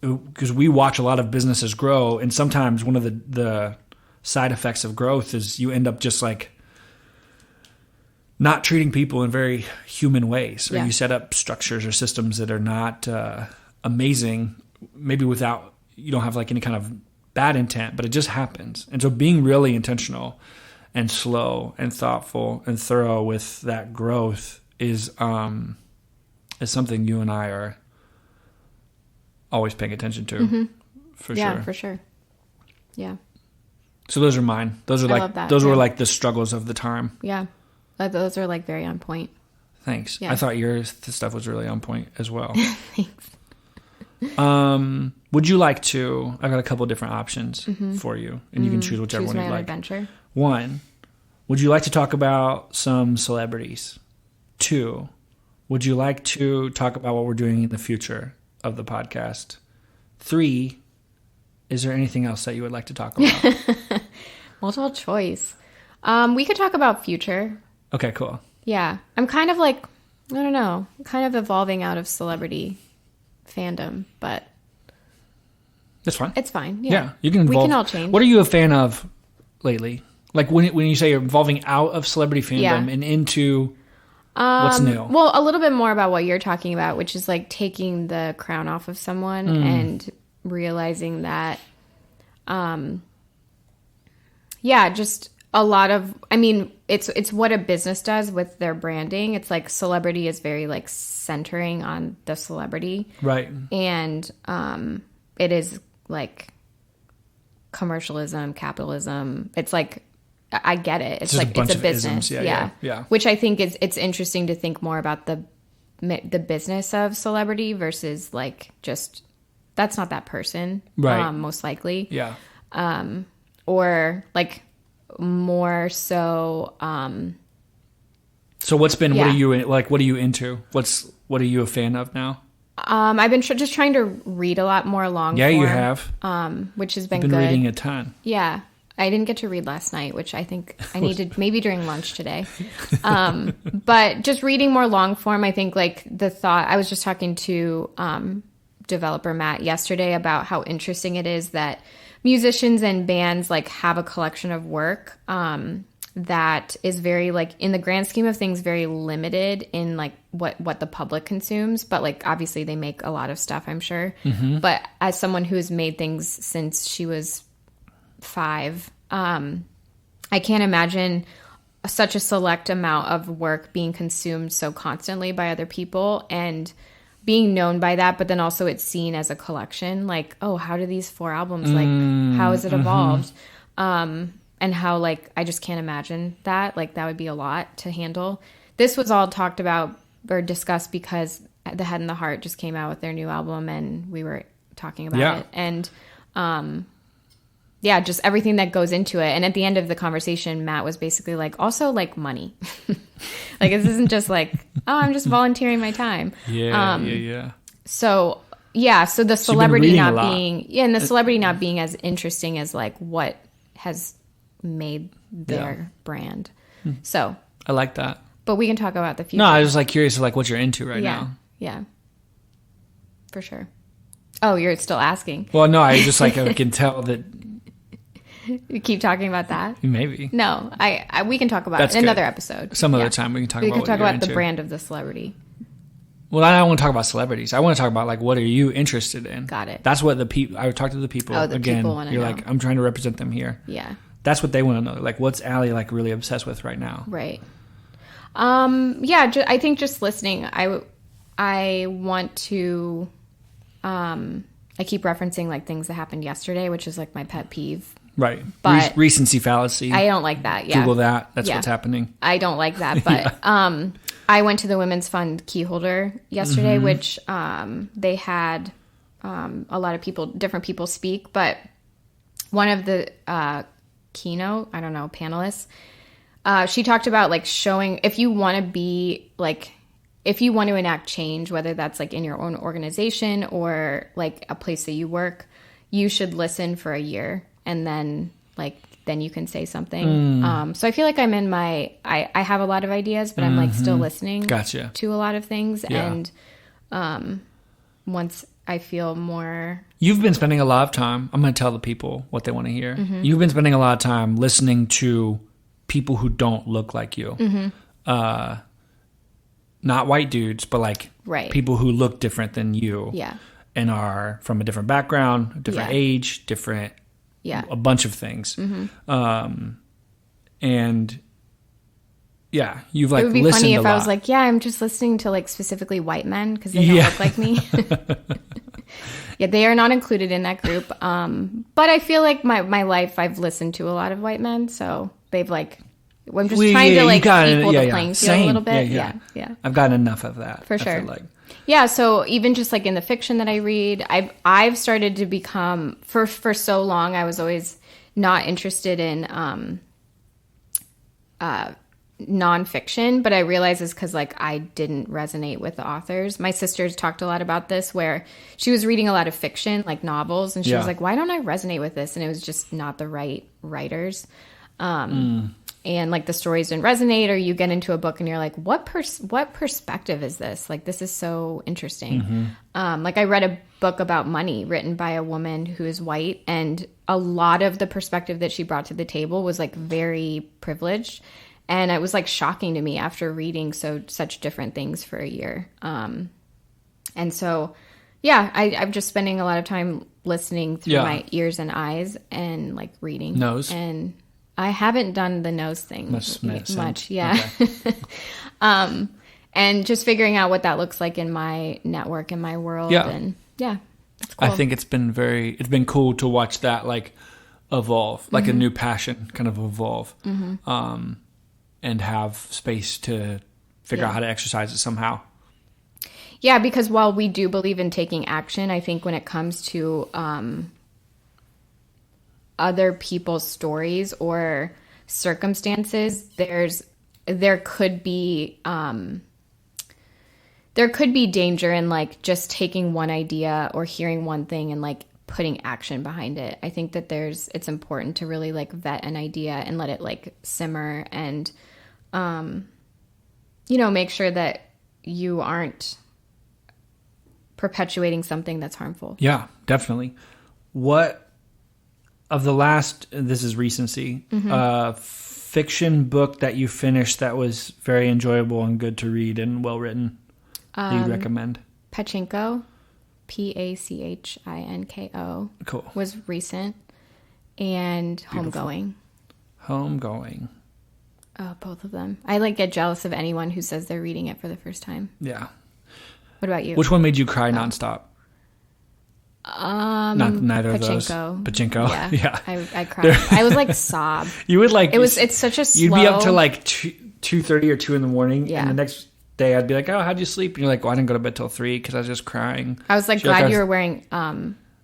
[SPEAKER 1] Because we watch a lot of businesses grow, and sometimes one of the side effects of growth is you end up just like not treating people in very human ways, or you set up structures or systems that are not amazing, maybe without, you don't have like any kind of bad intent, but it just happens. And so being really intentional and slow and thoughtful and thorough with that growth is something you and I are always paying attention to. For sure.
[SPEAKER 2] Yeah, for sure. Yeah.
[SPEAKER 1] So those are mine. Those are
[SPEAKER 2] I
[SPEAKER 1] like
[SPEAKER 2] love that,
[SPEAKER 1] those were like the struggles of the time.
[SPEAKER 2] Yeah. Those are like very on point.
[SPEAKER 1] Thanks.
[SPEAKER 2] Yeah.
[SPEAKER 1] I thought your stuff was really on point as well.
[SPEAKER 2] Thanks.
[SPEAKER 1] Would you like to? I've got a couple different options for you, and you can choose whichever one
[SPEAKER 2] my
[SPEAKER 1] you'd
[SPEAKER 2] own
[SPEAKER 1] like.
[SPEAKER 2] adventure.
[SPEAKER 1] 1, would you like to talk about some celebrities? 2, would you like to talk about what we're doing in the future of the podcast? 3, is there anything else that you would like to talk about?
[SPEAKER 2] Multiple choice. We could talk about future.
[SPEAKER 1] Okay, cool.
[SPEAKER 2] Yeah. I'm kind of like, I don't know, kind of evolving out of celebrity fandom, but
[SPEAKER 1] That's fine.
[SPEAKER 2] it's fine.
[SPEAKER 1] Yeah, you can evolve.
[SPEAKER 2] We can all change.
[SPEAKER 1] What are you a fan of lately? Like when you say you're evolving out of celebrity fandom and into what's new?
[SPEAKER 2] Well, a little bit more about what you're talking about, which is like taking the crown off of someone and realizing that, just a lot of, I mean, it's what a business does with their branding. It's like celebrity is very like centering on the celebrity.
[SPEAKER 1] Right.
[SPEAKER 2] And it is like commercialism, capitalism. It's like, I get it. It's
[SPEAKER 1] just
[SPEAKER 2] like
[SPEAKER 1] a bunch
[SPEAKER 2] it's a
[SPEAKER 1] of
[SPEAKER 2] business.
[SPEAKER 1] isms. Yeah.
[SPEAKER 2] Which I think it's interesting to think more about the business of celebrity versus like just that's not that person.
[SPEAKER 1] Right.
[SPEAKER 2] Most likely.
[SPEAKER 1] Yeah.
[SPEAKER 2] Or like more so.
[SPEAKER 1] So what's been?
[SPEAKER 2] Yeah.
[SPEAKER 1] What are you into? What are you a fan of now?
[SPEAKER 2] I've been just trying to read a lot more long.
[SPEAKER 1] Yeah,
[SPEAKER 2] form,
[SPEAKER 1] you have.
[SPEAKER 2] Which has been
[SPEAKER 1] Been
[SPEAKER 2] good.
[SPEAKER 1] reading a ton.
[SPEAKER 2] Yeah. I didn't get to read last night, which I think I needed maybe during lunch today. But just reading more long form, I think like the thought, I was just talking to developer Matt yesterday about how interesting it is that musicians and bands like have a collection of work that is very like in the grand scheme of things, very limited in like what the public consumes. But like obviously they make a lot of stuff, I'm sure. But as someone who has made things since she was 5, I can't imagine such a select amount of work being consumed so constantly by other people and being known by that, but then also it's seen as a collection. Like, oh, how do these 4 albums, like, how has it evolved? And how, like, I just can't imagine that. Like, that would be a lot to handle. This was all talked about or discussed because The Head and the Heart just came out with their new album and we were talking about it. And yeah, just everything that goes into it. And at the end of the conversation, Matt was basically like, also like money. Like, this isn't just like, oh, I'm just volunteering my time.
[SPEAKER 1] Yeah.
[SPEAKER 2] So, yeah. So the celebrity not being, and the celebrity not being as interesting as like what has made their brand. So
[SPEAKER 1] I like that.
[SPEAKER 2] But we can talk about the future.
[SPEAKER 1] No, I was like curious like what you're into right now.
[SPEAKER 2] Yeah. For sure. Oh, you're still asking.
[SPEAKER 1] Well, no, I just like I can tell that
[SPEAKER 2] you keep talking about that.
[SPEAKER 1] Maybe.
[SPEAKER 2] No, we can talk about it in another episode.
[SPEAKER 1] Some other time we can talk about
[SPEAKER 2] the brand of the celebrity.
[SPEAKER 1] Well, I don't want to talk about celebrities. I want to talk about like what are you interested in?
[SPEAKER 2] Got it.
[SPEAKER 1] That's what the people. I would talk to the people.
[SPEAKER 2] Oh, the people want to know.
[SPEAKER 1] You're like, I'm trying to represent them here.
[SPEAKER 2] Yeah.
[SPEAKER 1] That's what they want to know. Like, what's Allie like really obsessed with right now?
[SPEAKER 2] Right. Yeah. I think just listening. I want to. I keep referencing like things that happened yesterday, which is like my pet peeve.
[SPEAKER 1] Right.
[SPEAKER 2] But
[SPEAKER 1] recency fallacy.
[SPEAKER 2] I don't like that. Yeah.
[SPEAKER 1] Google that. That's what's happening.
[SPEAKER 2] I don't like that. But I went to the Women's Fund key holder yesterday, which they had a lot of different people speak. But one of the keynote, I don't know, panelists, she talked about like showing if you want to be like, if you want to enact change, whether that's like in your own organization or like a place that you work, you should listen for a year. And then you can say something. So I feel like I'm in I have a lot of ideas, but I'm like still listening to a lot of things. Yeah. And once I feel more...
[SPEAKER 1] You've been spending a lot of time, I'm going to tell the people what they want to hear. You've been spending a lot of time listening to people who don't look like you. Not white dudes, but like people who look different than you.
[SPEAKER 2] Yeah.
[SPEAKER 1] And are from a different background, different age, different...
[SPEAKER 2] Yeah.
[SPEAKER 1] A bunch of things. And yeah, you've like listened a lot. It would be funny if I was
[SPEAKER 2] like, yeah, I'm just listening to like specifically white men because they don't look like me. Yeah, they are not included in that group. But I feel like my life, I've listened to a lot of white men. So they've like, I'm just trying to like equal the playing field a little bit. Yeah.
[SPEAKER 1] I've gotten enough of that.
[SPEAKER 2] For sure. Yeah, so even just like in the fiction that I read, I've started to become for so long I was always not interested in nonfiction, but I realize it's because like I didn't resonate with the authors. My sisters talked a lot about this, where she was reading a lot of fiction, like novels, and she was like, "Why don't I resonate with this?" And it was just not the right writers. And like the stories didn't resonate, or you get into a book and you're like, what perspective is this? Like, this is so interesting. Like I read a book about money written by a woman who is white, and a lot of the perspective that she brought to the table was like very privileged. And it was like shocking to me after reading such different things for a year. And so, yeah, I'm just spending a lot of time listening through my ears and eyes and like reading.
[SPEAKER 1] Nose.
[SPEAKER 2] And I haven't done the nose thing much. Yeah. Okay. And just figuring out what that looks like in my network and my world.
[SPEAKER 1] Yeah.
[SPEAKER 2] And yeah, it's cool.
[SPEAKER 1] I think it's been cool to watch that like evolve, like a new passion kind of evolve, and have space to figure out how to exercise it somehow.
[SPEAKER 2] Yeah, because while we do believe in taking action, I think when it comes to other people's stories or circumstances, there could be danger in like just taking one idea or hearing one thing and like putting action behind it. I think that it's important to really like vet an idea and let it like simmer and make sure that you aren't perpetuating something that's harmful.
[SPEAKER 1] Yeah, definitely. What of the last, this is recency, fiction book that you finished that was very enjoyable and good to read and well written that you recommend?
[SPEAKER 2] Pachinko, Pachinko.
[SPEAKER 1] Cool.
[SPEAKER 2] Was recent. And
[SPEAKER 1] Beautiful. Homegoing.
[SPEAKER 2] Oh, both of them. I like get jealous of anyone who says they're reading it for the first time.
[SPEAKER 1] Yeah.
[SPEAKER 2] What about you?
[SPEAKER 1] Which one made you cry nonstop? Neither
[SPEAKER 2] Pachinko.
[SPEAKER 1] of those. Pachinko.
[SPEAKER 2] Yeah. I cried. I was like sob.
[SPEAKER 1] You would like
[SPEAKER 2] it's such a slow.
[SPEAKER 1] You'd be up to like 2:30 or 2 in the morning,
[SPEAKER 2] yeah.
[SPEAKER 1] And the next day I'd be like, "Oh, how'd you sleep?" And you're like, "Well, I didn't go to bed till 3 because I was just crying."
[SPEAKER 2] I was like glad you were wearing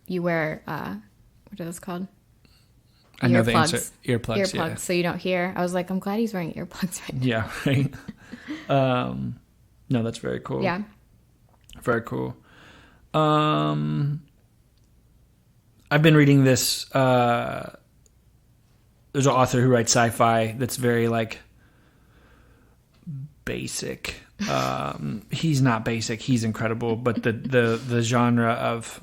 [SPEAKER 2] you wear what are those called?
[SPEAKER 1] I know the answer. Earplugs, yeah.
[SPEAKER 2] So you don't hear. I was like, I'm glad he's wearing earplugs right now.
[SPEAKER 1] Yeah, right. No, that's very cool.
[SPEAKER 2] Yeah.
[SPEAKER 1] Very cool. I've been reading this. There's an author who writes sci-fi that's very like basic. He's not basic. He's incredible. But the genre of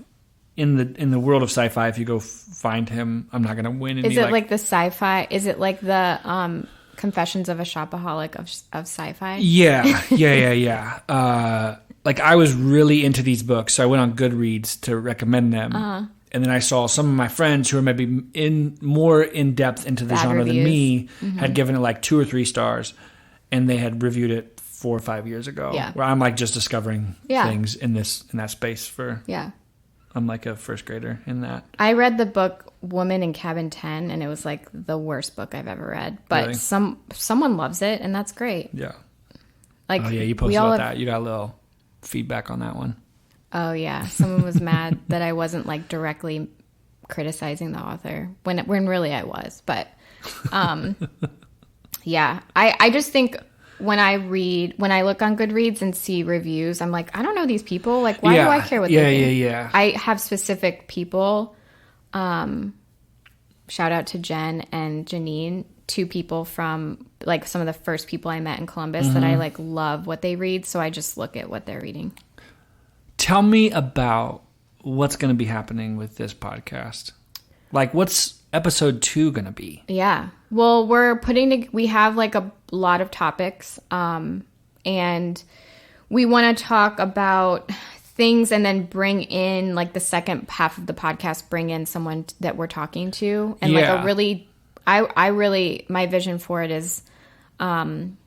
[SPEAKER 1] in the world of sci-fi, if you go find him, I'm not gonna win.
[SPEAKER 2] Is it like the sci-fi? Is it like the Confessions of a Shopaholic of sci-fi?
[SPEAKER 1] Yeah. Like I was really into these books, so I went on Goodreads to recommend them. Uh-huh. And then I saw some of my friends who are maybe more in depth into the genre than me had given it like 2 or 3 stars, and they had reviewed it 4 or 5 years ago.
[SPEAKER 2] Yeah.
[SPEAKER 1] Where I'm like just discovering things in that space for.
[SPEAKER 2] Yeah.
[SPEAKER 1] I'm like a first grader in that.
[SPEAKER 2] I read the book Woman in Cabin 10, and it was like the worst book I've ever read. But
[SPEAKER 1] really?
[SPEAKER 2] Someone loves it, and that's great.
[SPEAKER 1] Yeah.
[SPEAKER 2] Like,
[SPEAKER 1] oh yeah, you posted about that. You got a little feedback on that one.
[SPEAKER 2] Oh yeah, someone was mad that I wasn't like directly criticizing the author when really I was. But yeah, I just think when I look on Goodreads and see reviews, I'm like, I don't know these people. Like, why do I care what they think?
[SPEAKER 1] Yeah.
[SPEAKER 2] I have specific people. Shout out to Jen and Janine, 2 people from like some of the first people I met in Columbus that I like love what they read. So I just look at what they're reading.
[SPEAKER 1] Tell me about what's going to be happening with this podcast. Like, what's episode 2 going to be?
[SPEAKER 2] Yeah. Well, we have like a lot of topics, and we want to talk about things and then bring in like the second half of the podcast, bring in someone that we're talking to, and like a really, I really, my vision for it is, curating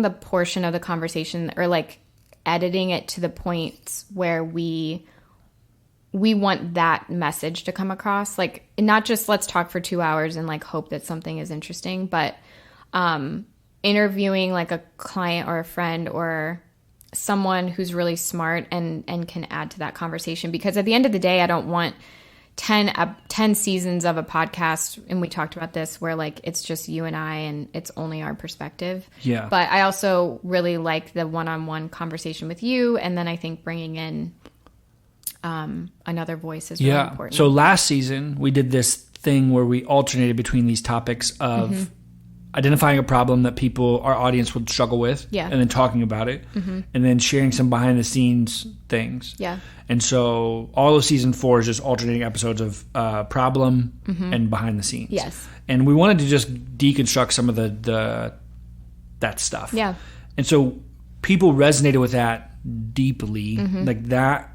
[SPEAKER 2] the portion of the conversation or like editing it to the point where we want that message to come across. Like, not just let's talk for 2 hours and like hope that something is interesting, but interviewing like a client or a friend or someone who's really smart and can add to that conversation. Because at the end of the day, I don't want 10 seasons of a podcast, and we talked about this, where like it's just you and I and it's only our perspective.
[SPEAKER 1] Yeah.
[SPEAKER 2] But I also really like the one-on-one conversation with you, and then I think bringing in another voice is really important.
[SPEAKER 1] So last season we did this thing where we alternated between these topics of identifying a problem that our audience would struggle with, and then talking about it, and then sharing some behind the scenes things. Yeah. And so all of season 4 is just alternating episodes of problem and behind the scenes.
[SPEAKER 2] Yes.
[SPEAKER 1] And we wanted to just deconstruct some of that stuff. Yeah. And so people resonated with that deeply, like that.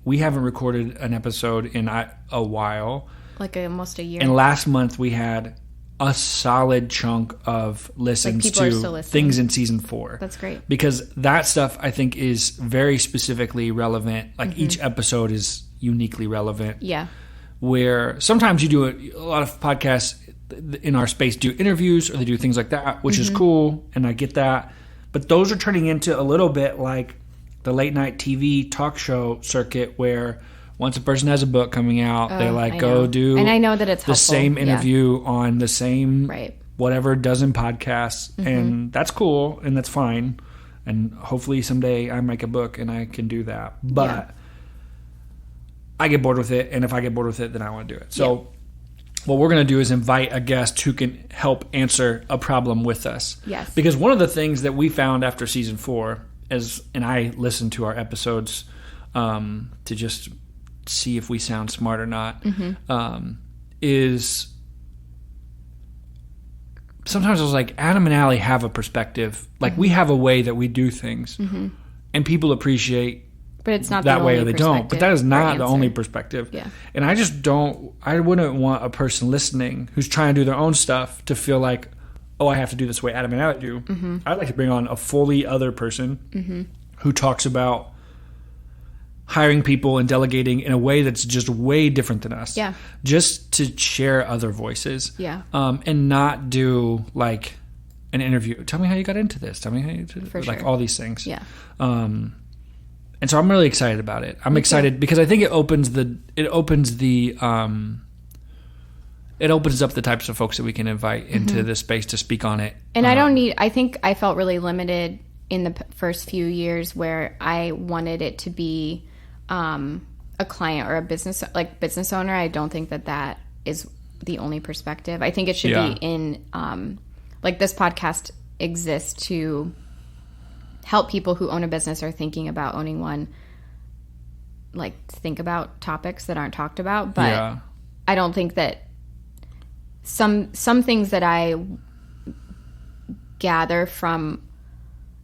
[SPEAKER 1] We haven't recorded an episode in a while.
[SPEAKER 2] Like almost a year.
[SPEAKER 1] And last month we had a solid chunk of listens to things in season 4.
[SPEAKER 2] That's great.
[SPEAKER 1] Because that stuff I think is very specifically relevant. Like each episode is uniquely relevant.
[SPEAKER 2] Yeah.
[SPEAKER 1] Where sometimes you do a lot of podcasts in our space do interviews or they do things like that, which is cool, and I get that. But those are turning into a little bit like the late night TV talk show circuit, where once a person has a book coming out, they like go do,
[SPEAKER 2] and I know that it's
[SPEAKER 1] the
[SPEAKER 2] helpful.
[SPEAKER 1] Same interview on the same whatever dozen podcasts, and that's cool and that's fine. And hopefully someday I make a book and I can do that. But I get bored with it, and if I get bored with it, then I want to do it. So what we're going to do is invite a guest who can help answer a problem with us.
[SPEAKER 2] Yes.
[SPEAKER 1] Because one of the things that we found after season 4 is, and I listened to our episodes to just see if we sound smart or not, is sometimes I was like, Adam and Allie have a perspective. Like we have a way that we do things, and people appreciate
[SPEAKER 2] but it's not
[SPEAKER 1] that
[SPEAKER 2] the
[SPEAKER 1] way
[SPEAKER 2] only
[SPEAKER 1] or they don't. But that is not the only
[SPEAKER 2] answer.
[SPEAKER 1] perspective.
[SPEAKER 2] Yeah.
[SPEAKER 1] And I wouldn't want a person listening who's trying to do their own stuff to feel like, oh, I have to do this the way Adam and Allie do. I'd like to bring on a fully other person who talks about hiring people and delegating in a way that's just way different than us. Yeah. Just to share other voices. Yeah. And not do like an interview. Tell me how you got into this. Tell me how you did it. Like all these things. Yeah. And so I'm really excited about it. I'm excited because I think it opens the it opens up the types of folks that we can invite into this space to speak on it.
[SPEAKER 2] And I think I felt really limited in the first few years where I wanted it to be a client or a business owner. I don't think that is the only perspective. I think it should be in this podcast exists to help people who own a business or thinking about owning one, like, think about topics that aren't talked about. But I don't think that some things that I gather from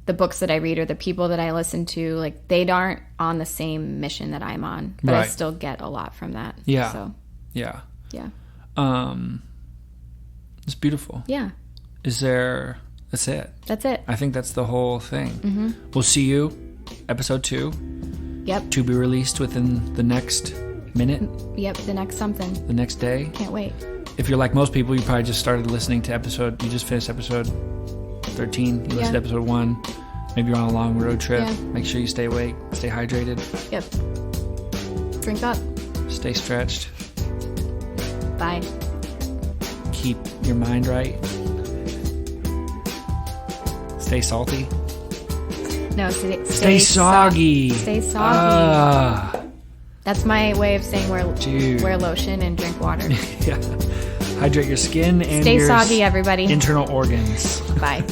[SPEAKER 2] the books that I read or the people that I listen to, like, they aren't on the same mission that I'm on, but I still get a lot from that.
[SPEAKER 1] Yeah.
[SPEAKER 2] So,
[SPEAKER 1] yeah.
[SPEAKER 2] Yeah.
[SPEAKER 1] It's beautiful.
[SPEAKER 2] Yeah.
[SPEAKER 1] That's it.
[SPEAKER 2] That's it.
[SPEAKER 1] I think that's the whole thing. We'll see you, episode 2.
[SPEAKER 2] Yep.
[SPEAKER 1] To be released within the next minute.
[SPEAKER 2] Yep, the next something.
[SPEAKER 1] The next day.
[SPEAKER 2] Can't wait.
[SPEAKER 1] If you're like most people, you probably just started listening to you just finished episode 13. You listened to episode 1. Maybe you're on a long road trip.
[SPEAKER 2] Yeah.
[SPEAKER 1] Make sure you stay awake, stay hydrated.
[SPEAKER 2] Yep. Drink up. Stay
[SPEAKER 1] stretched.
[SPEAKER 2] Bye.
[SPEAKER 1] Keep your mind right. Stay salty.
[SPEAKER 2] No,
[SPEAKER 1] stay soggy.
[SPEAKER 2] Stay soggy. That's my way of saying wear lotion and drink water.
[SPEAKER 1] Yeah. Hydrate your skin and
[SPEAKER 2] stay soggy, everybody.
[SPEAKER 1] Internal organs.
[SPEAKER 2] Bye.